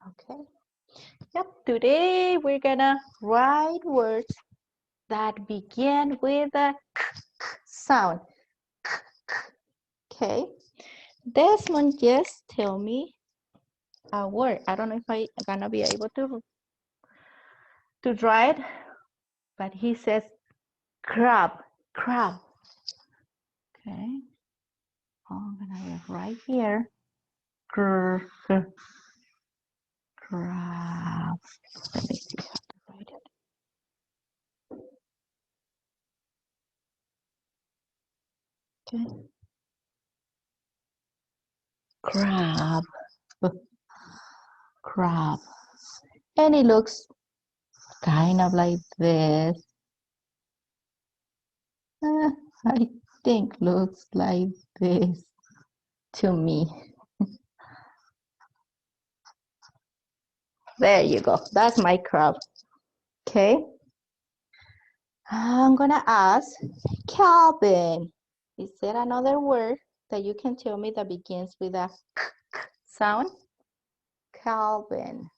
Okay. Yep. Today we're gonna write words that begin with a k sound. Okay. Desmond just tell me a word. I don't know if I'm gonna be able to draw it, but he says crab, crab. Okay. I'm gonna write here. Crab. Let me see how to write it. Okay. Crab. Crab. And it looks kind of like this. I think looks like this to me. There you go. That's my crab. Okay. I'm gonna ask Calvin. Is there another word that you can tell me that begins with a k sound? Calvin.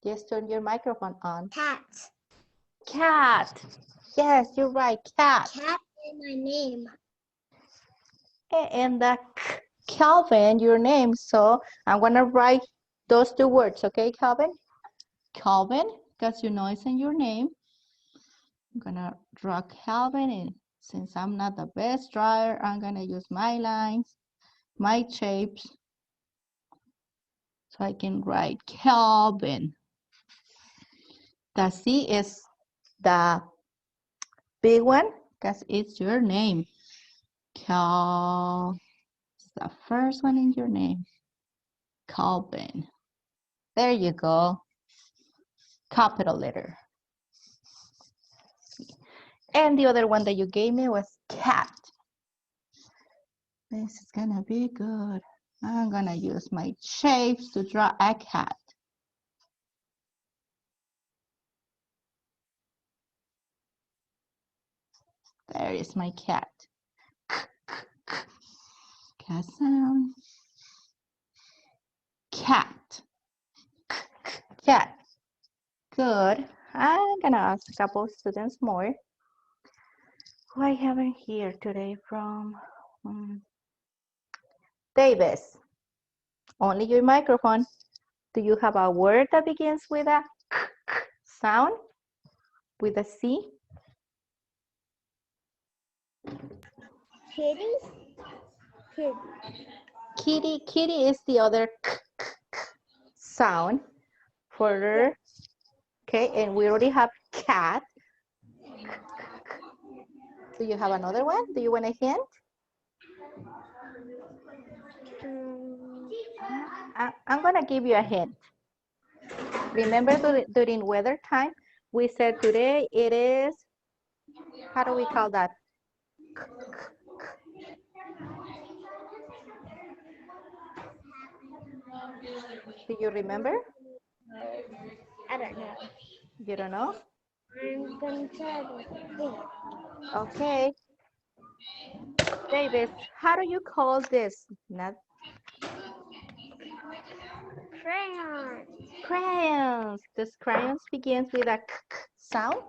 Just turn your microphone on. Cat. Cat. Yes, you're right, cat. Cat is my name. And the Calvin, your name. So I'm gonna write those two words, okay, Calvin? Calvin, because you know it's in your name. I'm gonna draw Calvin, and since I'm not the best drawer, I'm gonna use my lines, my shapes, so I can write Calvin. The C is the big one, because it's your name. Cal, it's the first one in your name. Calvin. There you go. Capital letter. And the other one that you gave me was cat. This is gonna be good. I'm gonna use my shapes to draw a cat. There is my cat. Cat sound. Cat. Cat. Good. I'm gonna ask a couple students more. Who I haven't here today from Davis. Only your microphone. Do you have a word that begins with a sound? With a C? Kitty. Kitty. Kitty. Kitty is the other sound for, okay, and we already have cat. Do you have another one? Do you want a hint? I'm gonna give you a hint. Remember during weather time, we said today it is, how do we call that? Do you remember? I don't know. You don't know? I'm gonna try to think. Okay. Davis, how do you call this? Not Crayon. crayons. Does crayons begins with a sound?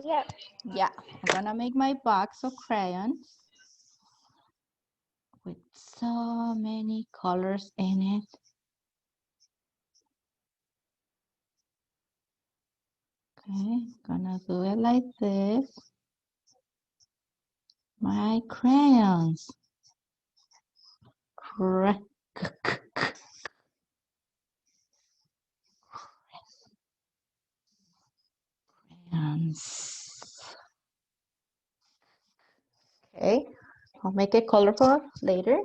Yep. Yeah, I'm gonna make my box of crayons with so many colors in it. Okay, gonna do it like this. My crayons. Crayons. Okay, I'll make it colorful later.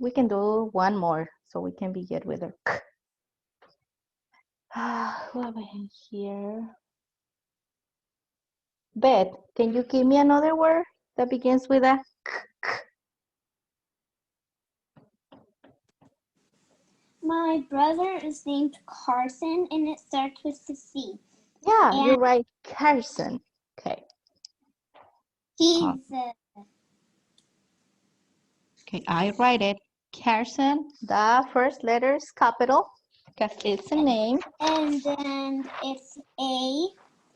We can do one more so we can begin with a k. Who have I in here? Beth, can you give me another word that begins with a k? My brother is named Carson and it starts with the C. Yeah, you're right, Carson. Okay. He's Okay, I write it. Carson, the first letter is capital because it's a name. and then it's A.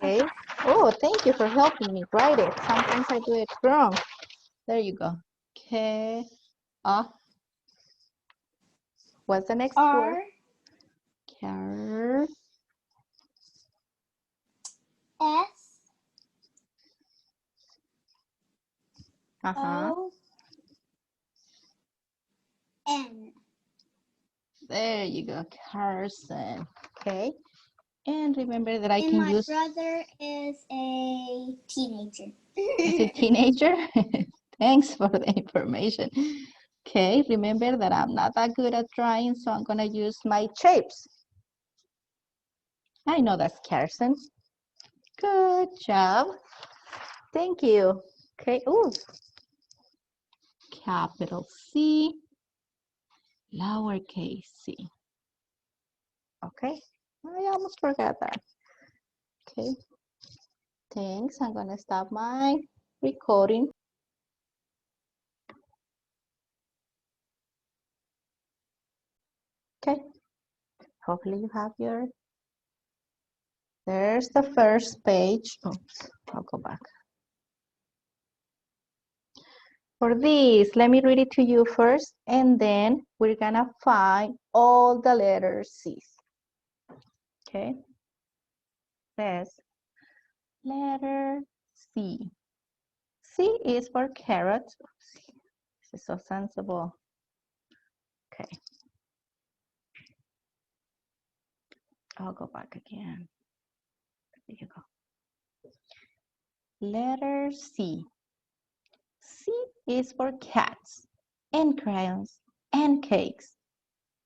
Okay. Oh, thank you for helping me write it. Sometimes I do it wrong. There you go. Okay. What's the next word? R. Car. S. Uh-huh. O. N. There you go, Carson. Okay. And remember that I And can my use. brother is a teenager. Is a teenager? Thanks for the information. Okay, remember that I'm not that good at drawing, so I'm gonna use my shapes. I know that's Carson. Good job. Thank you. Okay, ooh. Capital C, lowercase c. Okay, I almost forgot that. Okay, thanks. I'm gonna stop my recording. Okay, hopefully you have your, there's the first page. Oops, I'll go back. For this, let me read it to you first, and then we're gonna find all the letters C's. Okay, says letter C. C is for carrot. This is so sensible. Okay, I'll go back again. There you go. Letter C. C is for cats and crayons and cakes.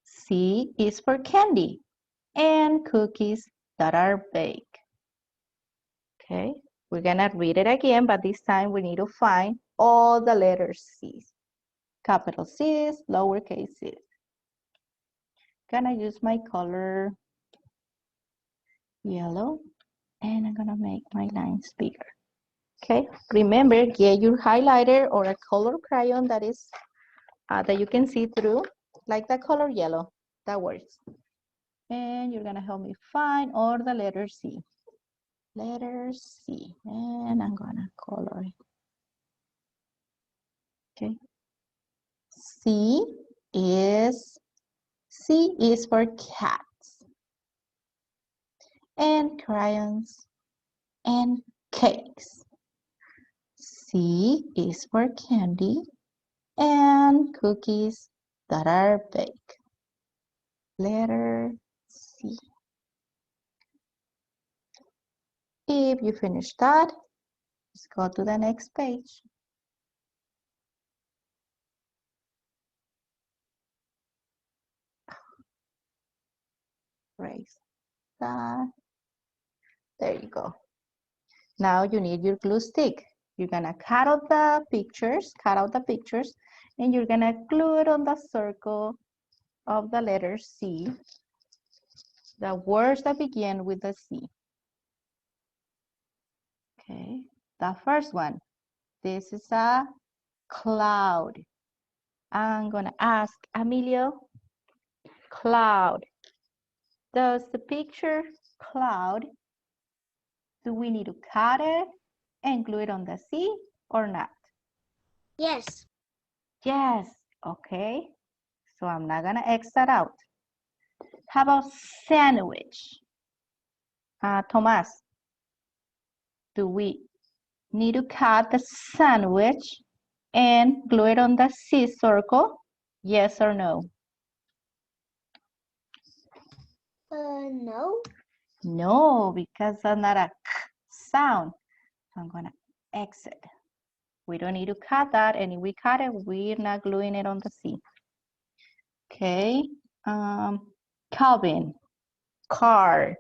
C is for candy and cookies that are baked. Okay, we're gonna read it again, but this time we need to find all the letters C's. Capital C's, lowercase c's. Gonna use my color yellow, and I'm gonna make my lines bigger. Okay, remember, get your highlighter or a color crayon that is that you can see through, like the color yellow, that works. And you're gonna help me find all the letters C. Letter C, and I'm gonna color it. Okay. C is for cats and crayons and cakes. C is for candy and cookies that are baked. Letter C. If you finish that, let's go to the next page. Erase that. There you go. Now you need your glue stick. You're gonna cut out the pictures, and you're gonna glue it on the circle of the letter C, the words that begin with the C. Okay, the first one. This is a cloud. I'm gonna ask Emilio, cloud. Does the picture cloud, do we need to cut it and glue it on the C or not? Yes. Yes, okay. So I'm not gonna X that out. How about sandwich? Tomas, do we need to cut the sandwich and glue it on the C circle? Yes or no? No. No, because that's not a sound. So I'm gonna exit. We don't need to cut that, and if we cut it, we're not gluing it on the C. Okay, Calvin, car.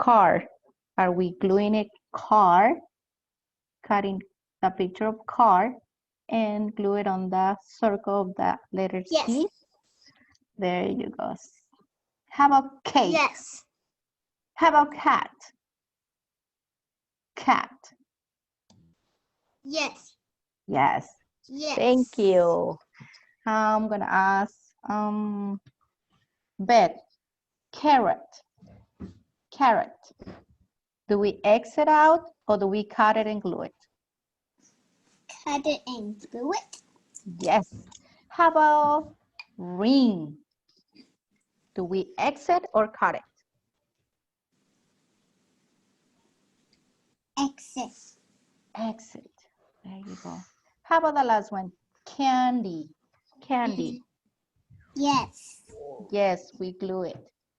Are we gluing it car? Cutting the picture of car and glue it on the circle of the letter Yes. C. There you go. How about cake? Yes. How about cat? Cat. Yes. Yes. Yes. Thank you. I'm gonna ask Beth, carrot. Carrot. Do we X it out or do we cut it and glue it? Cut it and glue it. Yes. How about ring? Do we X it or cut it? Exit. Exit. There you go. How about the last one? Candy. Candy. Yes. Yes, we glue it.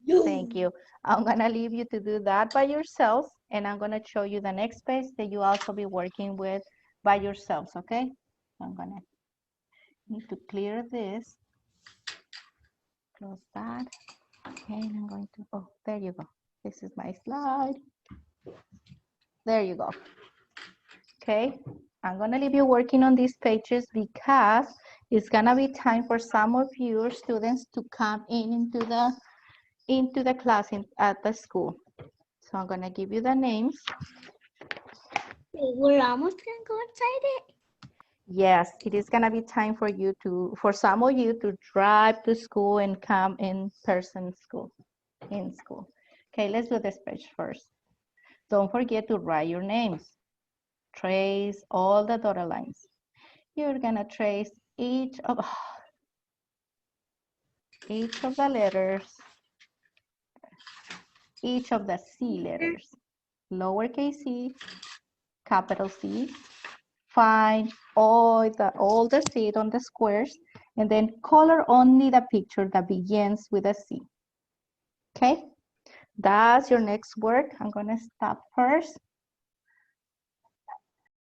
Thank you. I'm gonna leave you to do that by yourselves, and I'm gonna show you the next page that you also be working with by yourselves, okay? I'm gonna need to clear this. Close that. Okay, and I'm going to, oh, there you go. This is my slide. There you go. Okay, I'm gonna leave you working on these pages because it's gonna be time for some of your students to come into the class at the school. So I'm gonna give you the names. We're almost gonna go inside it. Yes, it is gonna be time for you for some of you to drive to school and come in school. Okay, let's do this page first. Don't forget to write your names. Trace all the dotted lines. You're gonna trace each of the letters, each of the C letters, lowercase c, capital C. Find all the seed on the squares and then color only the picture that begins with a C. Okay, that's your next work. I'm gonna stop first.